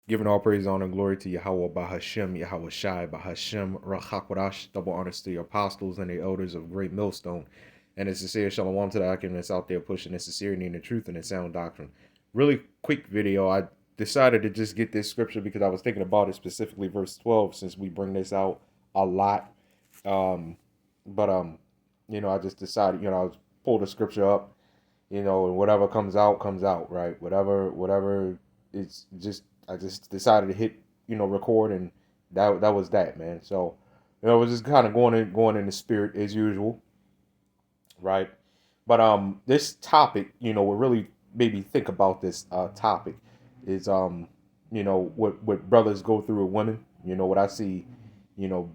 Giving all praise, honor, and glory to Yahawah, BAHASHAM, YAHAWASHI, BAHASHAM, Rachakwadash, double honors to the apostles and the elders of Great Millstone, and a sincere shalom to the Akim that's out there pushing the sincerity and the truth and the sound doctrine. Really quick video. I decided to just get this scripture because I was thinking about it, specifically verse 12, since we bring this out a lot. But I just decided, I pull the scripture up, and whatever comes out, right? Whatever it's just, I just decided to hit, record, and that was that, man. So, it was just kind of going in the spirit as usual, right? But this topic, what really made me think about this topic is what brothers go through with women. What I see,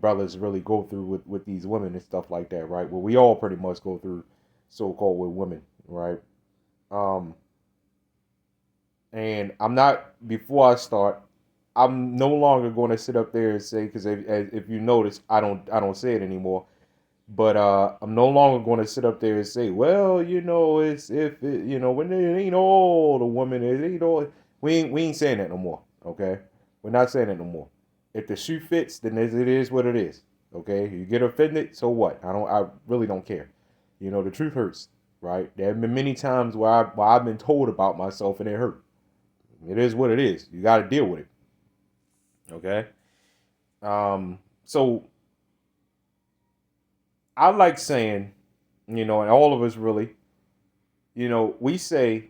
brothers really go through with these women and stuff like that, right? Well, we all pretty much go through so-called with women, right? Um, and I'm not, before I start, I'm no longer going to sit up there and say, because if you notice, I don't say it anymore. But I'm no longer going to sit up there and say, well, it's if it, when it ain't all the woman, it ain't all. We ain't saying that no more. Okay, we're not saying that no more. If the shoe fits, then it is what it is. Okay, you get offended, so what? I really don't care. The truth hurts, right? There have been many times where I've been told about myself and it hurt. It is what it is. You got to deal with it. Okay. So I like saying, and all of us really, we say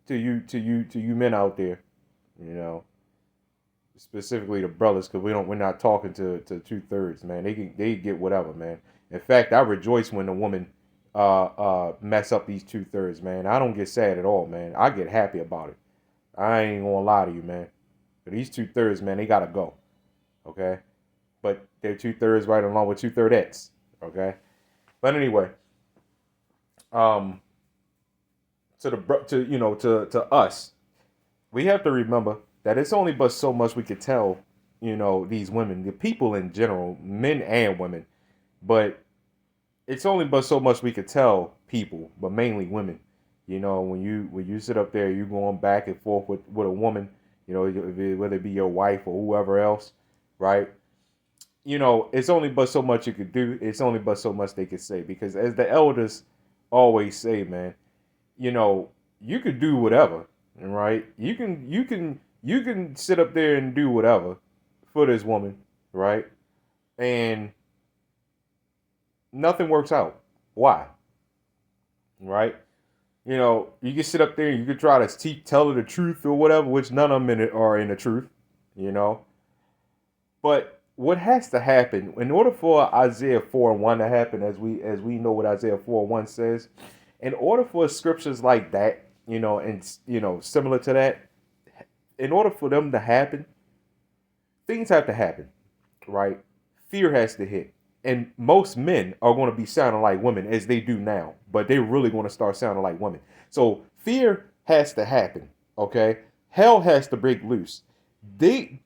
to you men out there, you know, specifically the brothers, because we're not talking to 2/3, man. They get whatever, man. In fact, I rejoice when a woman mess up these 2/3, man. I don't get sad at all, man. I get happy about it. I ain't gonna lie to you, man. But these 2/3, man, they gotta go. Okay, but they're 2/3 right along with 2/3ettes. Okay, but anyway, um, to us, we have to remember that it's only but so much we could tell, these women, the people in general, men and women, but it's only but so much we could tell people, but mainly women. When you sit up there, you going back and forth with a woman, whether it be your wife or whoever else, right? It's only but so much you could do. It's only but so much they could say, because as the elders always say, man, you could do whatever, right? You can sit up there and do whatever for this woman, right? And nothing works out. Why? Right? You can sit up there and you can try to tell her the truth or whatever, which none of them are in the truth, you know. But what has to happen in order for Isaiah 4:1 to happen, as we know what Isaiah 4:1 says, in order for scriptures like that, and similar to that, in order for them to happen, things have to happen, right? Fear has to hit. And most men are going to be sounding like women as they do now, but they're really going to start sounding like women. So fear has to happen, okay? Hell has to break loose. Do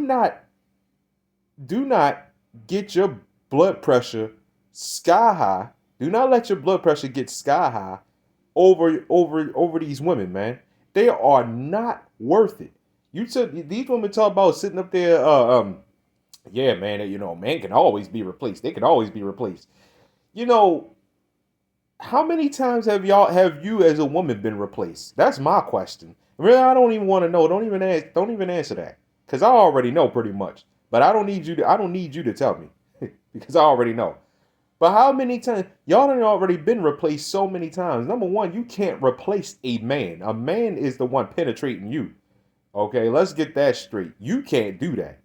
not get your blood pressure sky high. Do not let your blood pressure get sky high over these women, man. They are not worth it. These women talk about sitting up there. Yeah, man. Man can always be replaced. They can always be replaced. You know, how many times have you as a woman been replaced? That's my question. Really, I don't even want to know. Don't even answer that, because I already know pretty much. But I don't need you to tell me because I already know. But how many times y'all done already been replaced so many times? Number one, you can't replace a man. A man is the one penetrating you. Okay, let's get that straight. You can't do that.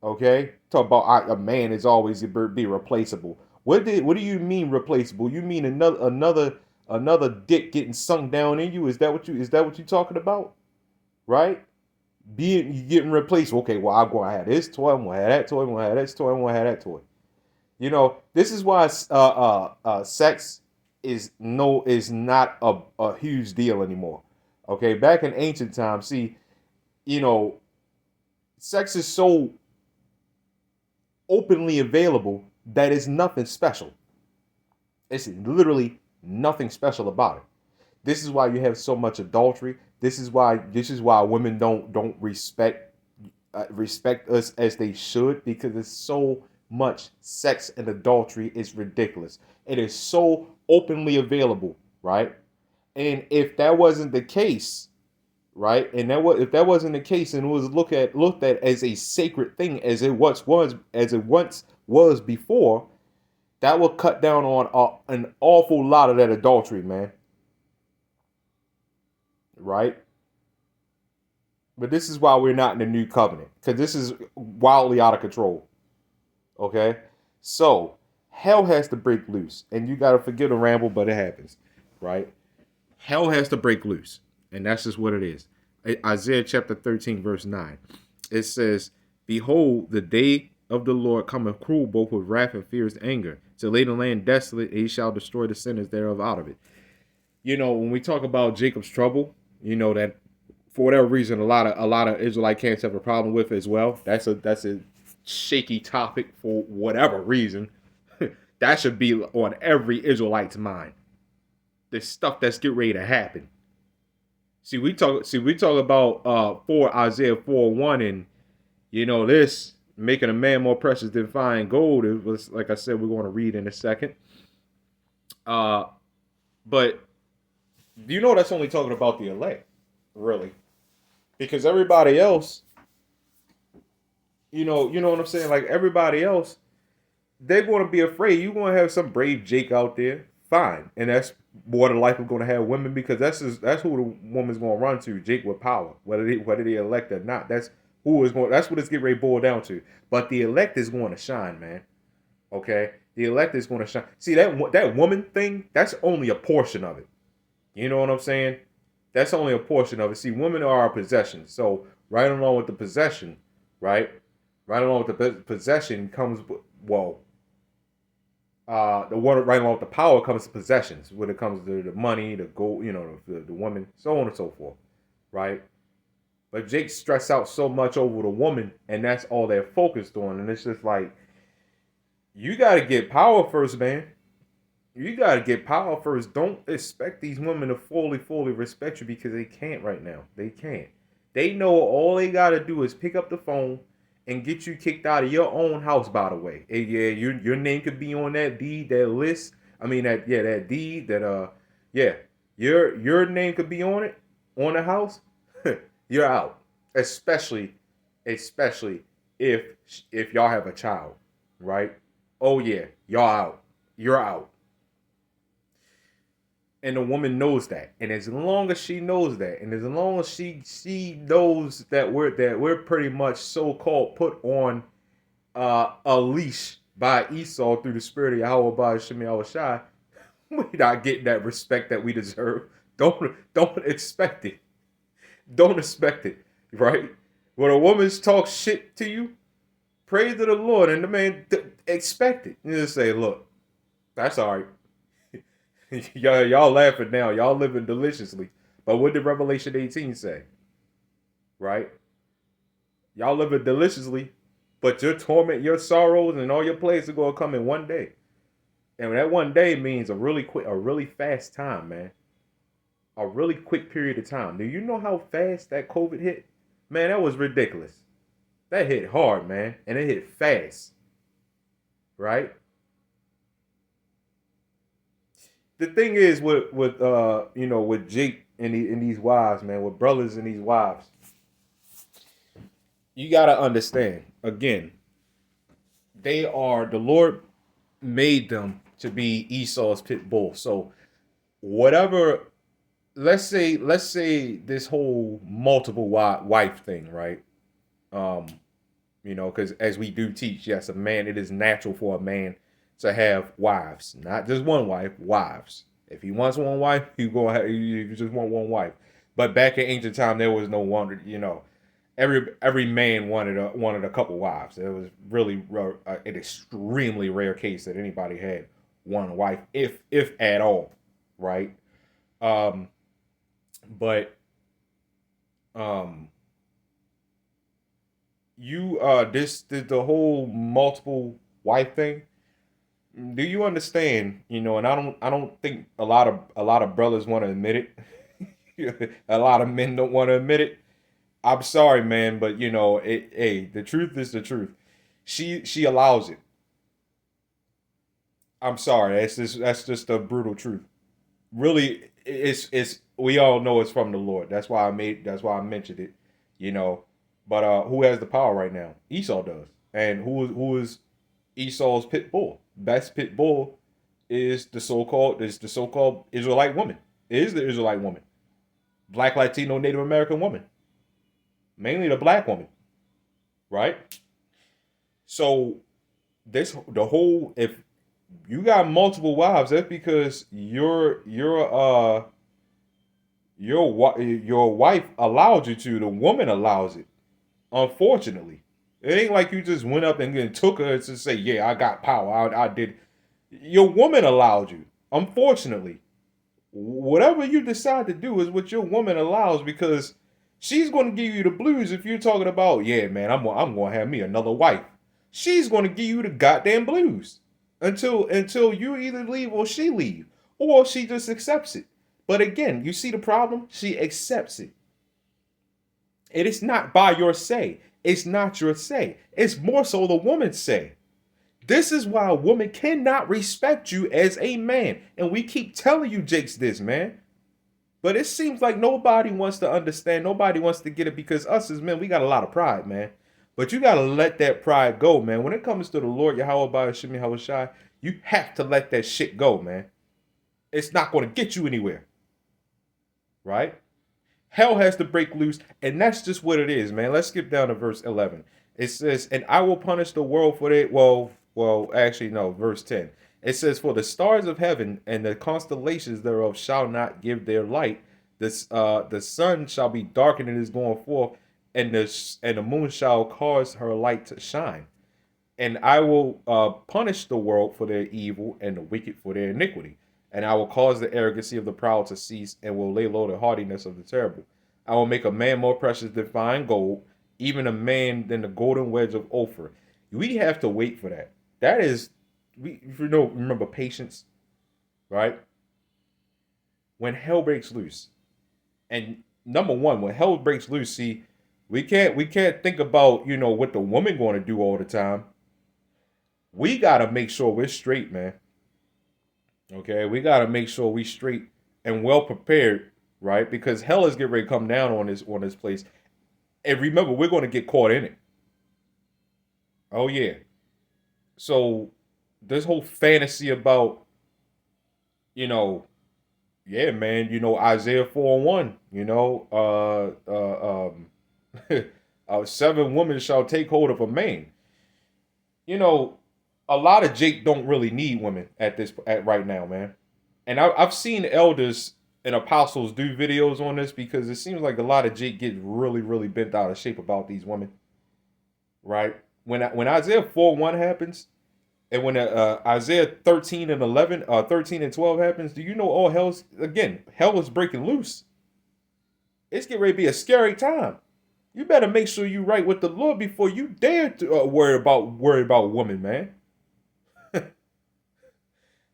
Okay, talk about a man is always be replaceable. What do you mean replaceable? You mean another dick getting sunk down in you? Is that what you talking about? Right? Being you getting replaced. Okay, well I'm gonna have this toy. I'm gonna have that toy. I'm gonna have this toy. I'm gonna have that toy. This is why sex is not a huge deal anymore. Okay, back in ancient times, see, you know, sex is so openly available that is nothing special. It's literally nothing special about it. This is why you have so much adultery. This is why women don't respect us as they should, because there's so much sex and adultery. It's ridiculous. It is so openly available, right? And if that wasn't the case, right? And that was if that wasn't the case, and it was looked at as a sacred thing, as it once was before, that would cut down on an awful lot of that adultery, man. Right? But this is why we're not in the new covenant, because this is wildly out of control. Okay, so hell has to break loose, and you gotta forgive the ramble, but it happens, right? Hell has to break loose, and that's just what it is. Isaiah chapter 13, verse 9. It says, "Behold, the day of the Lord cometh cruel, both with wrath and fierce anger, to lay the land desolate, and he shall destroy the sinners thereof out of it." When we talk about Jacob's trouble, that for whatever reason, a lot of Israelite camps have a problem with as well. That's a shaky topic for whatever reason. That should be on every Israelite's mind. The stuff that's getting ready to happen. See, we talk about for Isaiah 4:1, and this making a man more precious than fine gold. It was, like I said, we're going to read in a second. But that's only talking about the elect, really, because everybody else, you know what I'm saying? Like everybody else, they're going to be afraid. You're going to have some brave Jake out there, fine, and that's more than likely going to have women, because that's who the woman's going to run to, Jake with power, whether they elect or not. That's who is going. That's what it's getting ready to boil down to. But the elect is going to shine, man. Okay, the elect is going to shine. See, that woman thing, that's only a portion of it. You know what I'm saying? That's only a portion of it. See, women are our possession. So right along with the possession, right? Right along with the possession comes, well, the one right along with the power comes to possessions. When it comes to the money, the gold, the woman, so on and so forth, right? But Jake stressed out so much over the woman, and that's all they're focused on. And it's just like, you got to get power first, man. You got to get power first. Don't expect these women to fully respect you, because they can't right now. They can't. They know all they got to do is pick up the phone and get you kicked out of your own house, by the way. And yeah, your name could be on that deed, that list. I mean, that deed, yeah, your name could be on it, on the house. You're out. Especially if y'all have a child, right? Oh yeah, y'all out. You're out. And the woman knows that. And as long as she knows that, and as long as she knows that we're pretty much so-called put on a leash by Esau through the spirit of YAHAWAH, BAHASHAM, YAHAWASHI, we're not getting that respect that we deserve. Don't expect it. Don't expect it, right? When a woman talks shit to you, praise to the Lord, and the man expect it. You just say, look, that's all right. y'all laughing now. Y'all living deliciously. But what did Revelation 18 say? Right? Y'all living deliciously, but your torment, your sorrows, and all your plagues are going to come in one day. And that one day means a really fast time, man. A really quick period of time. Do you know how fast that COVID hit? Man, that was ridiculous. That hit hard, man. And it hit fast. Right? The thing is with Jake and these wives, man, with brothers and these wives, you gotta understand. Again, the Lord made them to be Esau's pit bull. So whatever, let's say this whole multiple wife thing, right? Um, because as we do teach, yes, it is natural for a man to have wives, not just one wife, wives. If he wants one wife, you just want one wife. But back in ancient time, there was no one. Every man wanted a couple wives. It was really an extremely rare case that anybody had one wife, if at all, right? Um, but you this the whole multiple wife thing. Do you understand? And I don't think a lot of brothers want to admit it. A lot of men don't want to admit it. I'm sorry, man, but hey, the truth is the truth. She allows it. I'm sorry. That's just the brutal truth. Really, it's we all know it's from the Lord. That's why I mentioned it. You know, but who has the power right now? Esau does. And who is Esau's pit bull? Best pit bull is the so called Israelite woman. It is the Israelite woman. Black, Latino, Native American woman. Mainly the black woman, right? So the whole if you got multiple wives, that's because your wife allowed you to. The woman allows it. Unfortunately, it ain't like you just went up and took her to say, "Yeah, I got power. I did." Your woman allowed you. Unfortunately, whatever you decide to do is what your woman allows because she's going to give you the blues if you're talking about, yeah, man, I'm going to have me another wife. She's going to give you the goddamn blues until you either leave or she leave or she just accepts it. But again, you see the problem? She accepts it. It is not by your say. It's not your say. It's more so the woman's say. This is why a woman cannot respect you as a man. And we keep telling you, Jakes, this, man. But it seems like nobody wants to understand. Nobody wants to get it because us as men, we got a lot of pride, man. But you got to let that pride go, man. When it comes to the Lord, Yahawah, BAHASHAM, YAHAWASHI, you have to let that shit go, man. It's not going to get you anywhere. Right? Hell has to break loose, and that's just what it is, man. Let's skip down to verse 11. It says, "And I will punish the world for it." Well, actually, no, verse 10. It says, "For the stars of heaven and the constellations thereof shall not give their light. The sun shall be darkened in his going forth, and the moon shall cause her light to shine. And I will punish the world for their evil and the wicked for their iniquity. And I will cause the arrogancy of the proud to cease and will lay low the haughtiness of the terrible. I will make a man more precious than fine gold, even a man than the golden wedge of Ophir." We have to wait for that. That is, if you know, remember patience, right? When hell breaks loose, and number one, when hell breaks loose, see, we can't think about what the woman going to do all the time. We gotta make sure we're straight, man. Okay, we gotta make sure we straight and well prepared, right? Because hell is getting ready to come down on this place, and remember, we're going to get caught in it. Oh yeah. So this whole fantasy about you know, yeah, man, Isaiah 4:1, 7 women shall take hold of a man. You know, a lot of Jake don't really need women at right now, man. And I've seen elders and apostles do videos on this because it seems like a lot of Jake gets really, really bent out of shape about these women, right? When Isaiah 4:1 happens, and when Isaiah 13 and 12 happens, do you know all hell is breaking loose? It's getting ready to be a scary time. You better make sure you right with the Lord before you dare to worry about women, man.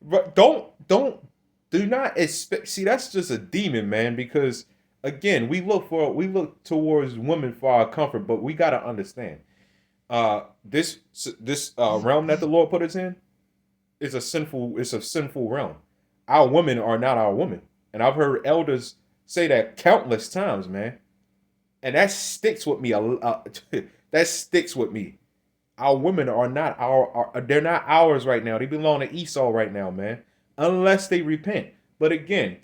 But do not expect. See, that's just a demon, man. Because again, we look towards women for our comfort, but we gotta understand. This realm that the Lord put us in is a sinful realm. Our women are not our women, and I've heard elders say that countless times, man. And that sticks with me. That sticks with me. Our women are not they're not ours right now. They belong to Esau right now, man. Unless they repent. But again,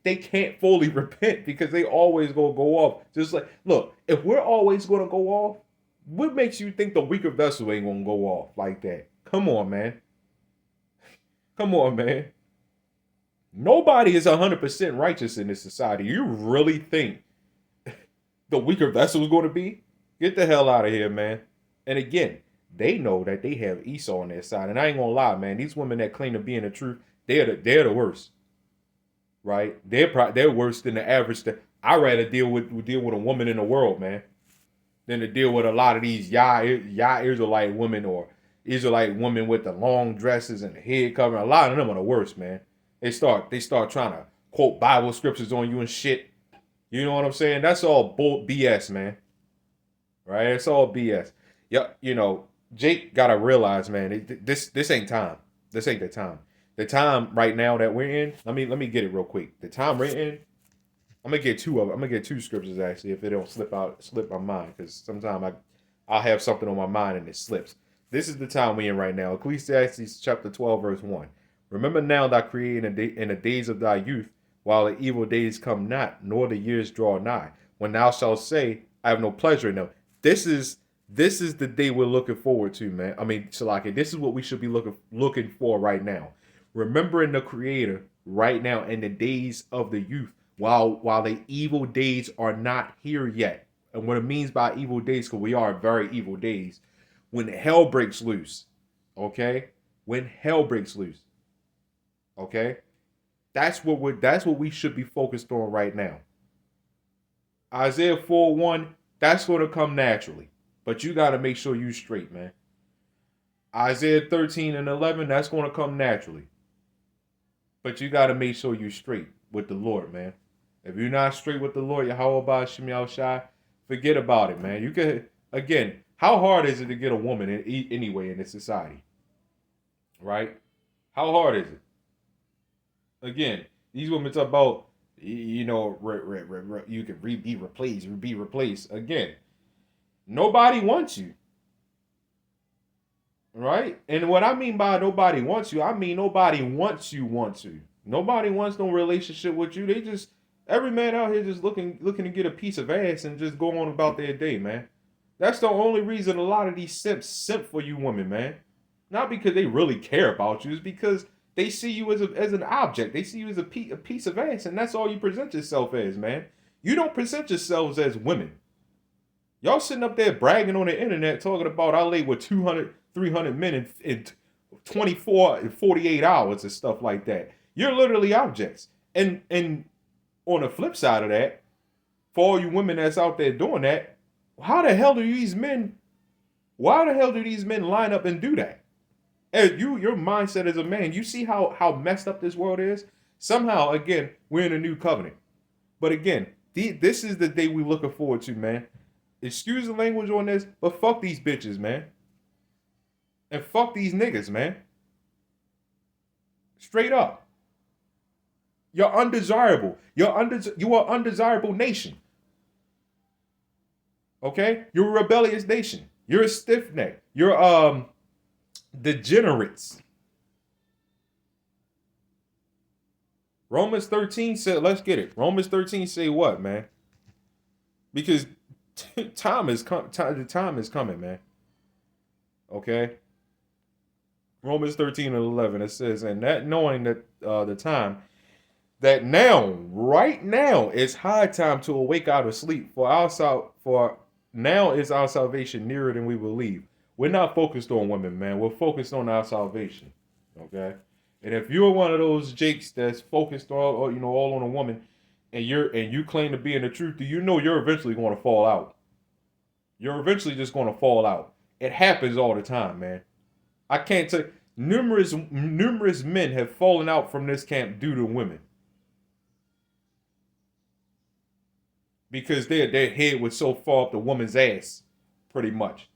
they can't fully repent because they always gonna go off. Just like, look, if we're always gonna go off, what makes you think the weaker vessel ain't gonna go off like that? Come on, man. Come on, man. Nobody is 100% righteous in this society. You really think the weaker vessel is going to be? Get the hell out of here, man. And again, they know that they have Esau on their side. And I ain't gonna lie, man. These women that claim to be in the truth, they're the worst, right? They're worse than the average. I rather deal with a woman in the world, man, than to deal with a lot of these Yah Israelite women or These are like women with the long dresses and the head covering. A lot of them are the worst, man. They start trying to quote Bible scriptures on you and shit. You know what I'm saying? That's all bull BS, man. Right? It's all BS. Yep. You know, Jake gotta realize, man, this ain't time. This ain't the time. The time right now that we're in. Let me get it real quick. The time we're in. I'm gonna get two of them. I'm gonna get two scriptures actually, if it don't slip my mind, because sometimes I'll have something on my mind and it slips. This is the time we're in right now. Ecclesiastes chapter 12, verse 1. Remember now thy creator in the days of thy youth, while the evil days come not, nor the years draw nigh, when thou shalt say, I have no pleasure in them. This is the day we're looking forward to, man. I mean, Shalaki, this is what we should be looking for right now. Remembering the creator right now in the days of the youth, while the evil days are not here yet. And what it means by evil days, because we are very evil days, when hell breaks loose, okay? When hell breaks loose, okay? That's what we should be focused on right now. Isaiah 4:1, that's going to come naturally, but you got to make sure you straight, man. Isaiah 13:11, that's going to come naturally, but you got to make sure you straight with the Lord, man. If you're not straight with the Lord, YAHAWAH, BAHASHAM, forget about it, man. You can, again, how hard is it to get a woman anyway in this society? Right? How hard is it? Again, these women talk about, you know, you can be replaced. Again, nobody wants you. Right? And what I mean by nobody wants you, I mean nobody wants you want to. Nobody wants no relationship with you. They just, every man out here just looking to get a piece of ass and just go on about their day, man. That's the only reason a lot of these simps simp for you women, man. Not because they really care about you. It's because they see you as an object. They see you as a piece of ass, and that's all you present yourself as, man. You don't present yourselves as women. Y'all sitting up there bragging on the internet talking about I lay with 200, 300 men in 24 and 48 hours and stuff like that. You're literally objects. And on the flip side of that, for all you women that's out there doing that, why the hell do these men line up and do that? And your mindset as a man, you see how messed up this world is? Somehow, again, we're in a new covenant. But again, this is the day we're looking forward to, man. Excuse the language on this, but fuck these bitches, man. And fuck these niggas, man. Straight up. You're undesirable. You are undesirable nation. Okay? You're a rebellious nation. You're a stiff neck. You're degenerates. Romans 13 said, let's get it. Romans 13 say what, man? Because the time is coming, man. Okay? Romans 13:11, it says, and that knowing that the time, that now, right now, is high time to awake out of sleep, for now is our salvation nearer than we believe. We're not focused on women, man. We're focused on our salvation. Okay? And if you're one of those jakes that's focused all on a woman, and you claim to be in the truth, do you know you're eventually going to fall out? You're eventually just going to fall out. It happens all the time, man. I can't tell you, numerous men have fallen out from this camp due to women. Because their head was so far up the woman's ass, pretty much.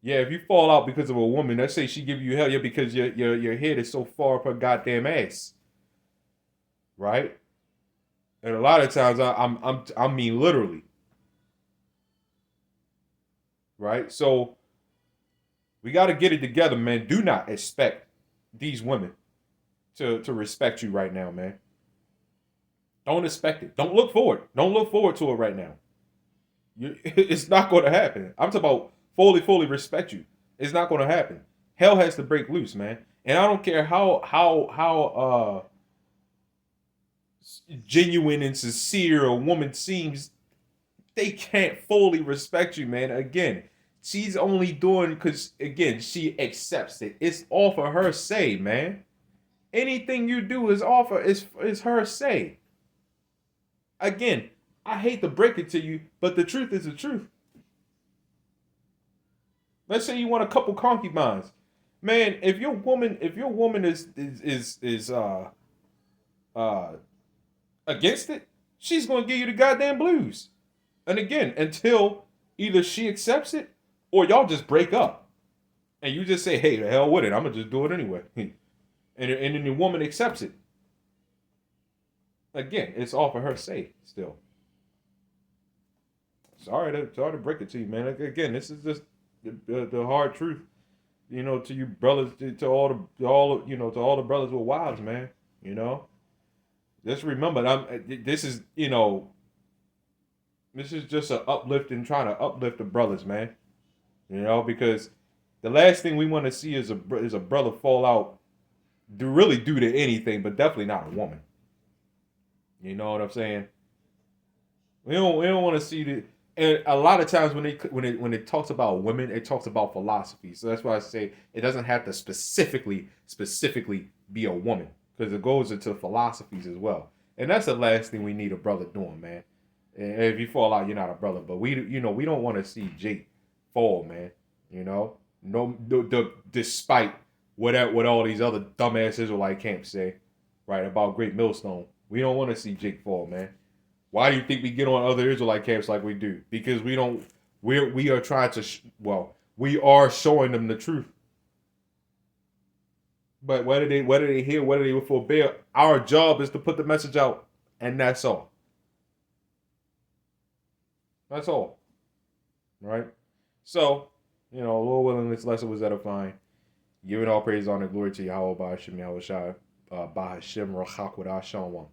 Yeah, if you fall out because of a woman, let's say she give you hell, yeah, because your head is so far up her goddamn ass. Right? And a lot of times I mean literally. Right? So we got to get it together, man. Do not expect these women to respect you right now, man. Don't expect it. Don't look forward. Don't look forward to it right now. It's not going to happen. I'm talking about fully respect you. It's not going to happen. Hell has to break loose, man. And I don't care how genuine and sincere a woman seems, they can't fully respect you, man. Again, she's only doing because, again, she accepts it. It's off of her say, man. Anything you do is her say. Again, I hate to break it to you, but the truth is the truth. Let's say you want a couple concubines. Man, if your woman is uh against it, she's gonna give you the goddamn blues. And again, until either she accepts it or y'all just break up. And you just say, hey, the hell with it. I'm gonna just do it anyway. And then the woman accepts it. Again, it's all for her sake still. Sorry to break it to you, man. Again, this is just the hard truth, to you brothers, to all the brothers with wives, man. Just remember, this is just a uplifting, trying to uplift the brothers, man. Because the last thing we want to see is a brother fall out, due to anything, but definitely not a woman. You know what I'm saying? We don't want to see the. And a lot of times when it talks about women, it talks about philosophy. So that's why I say it doesn't have to specifically be a woman, because it goes into philosophies as well. And that's the last thing we need a brother doing, man. And if you fall out, you're not a brother. But we don't want to see Jake fall, man. No, despite what all these other dumbass Israelite camps say, right, about Great Millstone, we don't want to see Jake fall, man. Why do you think we get on other Israelite camps like we do? Because we are trying to, we are showing them the truth. But whether they hear, whether they will forbear, our job is to put the message out, and that's all. That's all. Right? So, Lord willing, this lesson was edifying. Giving all praise, honor, glory to Yahawah, BAHASHAM, YAHAWASHI, BAHASHAM, RACHAK,